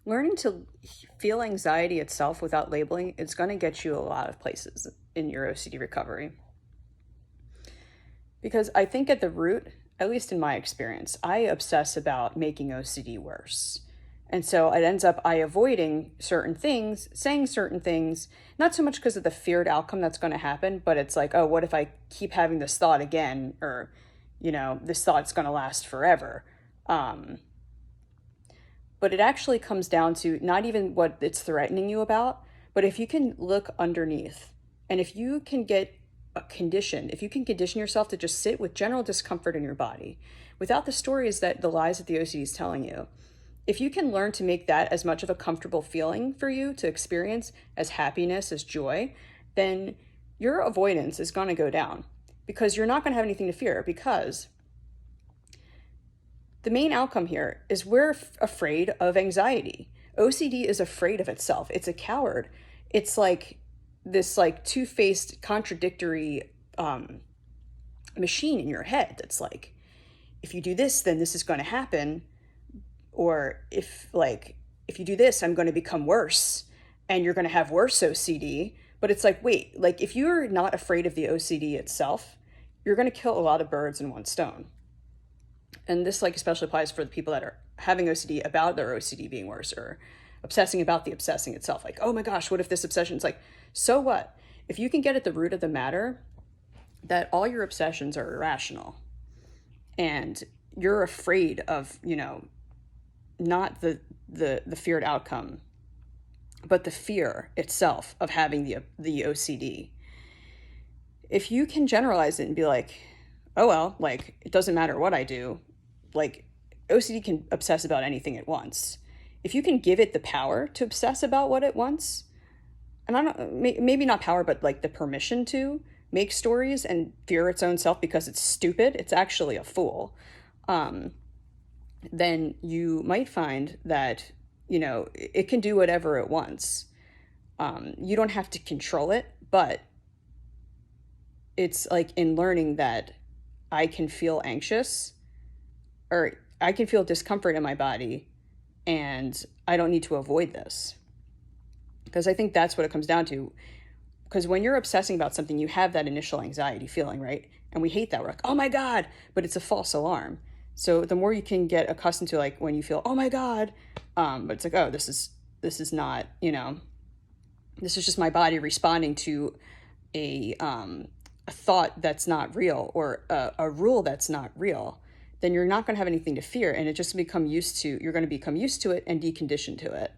Learning to feel anxiety itself without labeling, it's going to get you a lot of places in your OCD recovery. Because I think at the root, at least in my experience, I obsess about making OCD worse. And so it ends up I avoiding certain things, saying certain things, not so much because of the feared outcome that's going to happen, but it's like, oh, what if I keep having this thought again? Or, this thought's going to last forever. But it actually comes down to not even what it's threatening you about, but if you can look underneath and if you can get if you can condition yourself to just sit with general discomfort in your body without the stories that the lies that the OCD is telling you, if you can learn to make that as much of a comfortable feeling for you to experience as happiness, as joy, then your avoidance is going to go down because you're not going to have anything to fear because the main outcome here is we're afraid of anxiety. OCD is afraid of itself. It's a coward. It's like this like two-faced contradictory machine in your head that's like, if you do this, then this is going to happen. Or if you do this, I'm going to become worse and you're going to have worse OCD. But it's like, wait, like if you're not afraid of the OCD itself, you're going to kill a lot of birds in one stone. And this like especially applies for the people that are having OCD about their OCD being worse or obsessing about the obsessing itself. Like, oh my gosh, what if this obsession is like, so what? If you can get at the root of the matter, that all your obsessions are irrational and you're afraid of, not the feared outcome, but the fear itself of having the OCD. If you can generalize it and be like, oh, well, like, it doesn't matter what I do, like, OCD can obsess about anything at once. If you can give it the power to obsess about what it wants, and I don't, maybe not power, but like the permission to make stories and fear its own self because it's stupid, it's actually a fool, then you might find that, it can do whatever it wants. You don't have to control it, but it's like in learning that I can feel anxious or I can feel discomfort in my body and I don't need to avoid this. Because I think that's what it comes down to. Because when you're obsessing about something, you have that initial anxiety feeling, right? And we hate that. We're like, oh my God, but it's a false alarm. So the more you can get accustomed to like when you feel, oh my God, but it's like, oh, this is not, this is just my body responding to a thought that's not real or a rule that's not real, then you're not going to have anything to fear. And it just you're going to become used to it and deconditioned to it.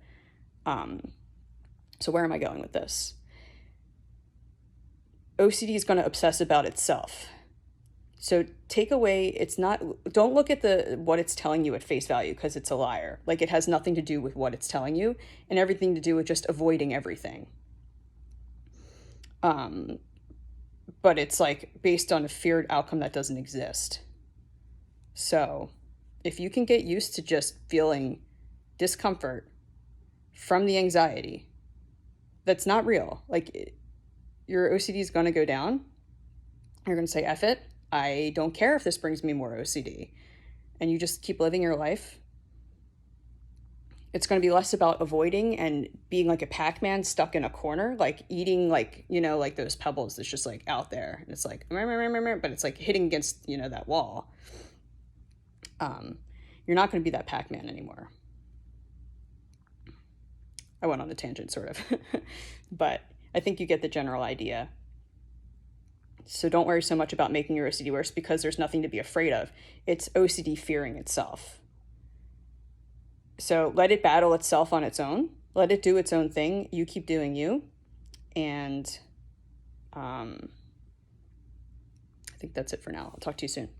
So where am I going with this? OCD is going to obsess about itself. So take away, don't look at what it's telling you at face value because it's a liar. Like it has nothing to do with what it's telling you and everything to do with just avoiding everything. But it's like based on a feared outcome that doesn't exist. So if you can get used to just feeling discomfort from the anxiety, that's not real. Like your OCD is going to go down. You're going to say, F it. I don't care if this brings me more OCD. And you just keep living your life. It's going to be less about avoiding and being like a Pac-Man stuck in a corner, like eating like, like those pebbles that's just like out there. And it's like, but it's like hitting against, that wall. You're not going to be that Pac-Man anymore. I went on a tangent sort of, but I think you get the general idea. So don't worry so much about making your OCD worse because there's nothing to be afraid of. It's OCD fearing itself. So let it battle itself on its own. Let it do its own thing. You keep doing you. And I think that's it for now. I'll talk to you soon.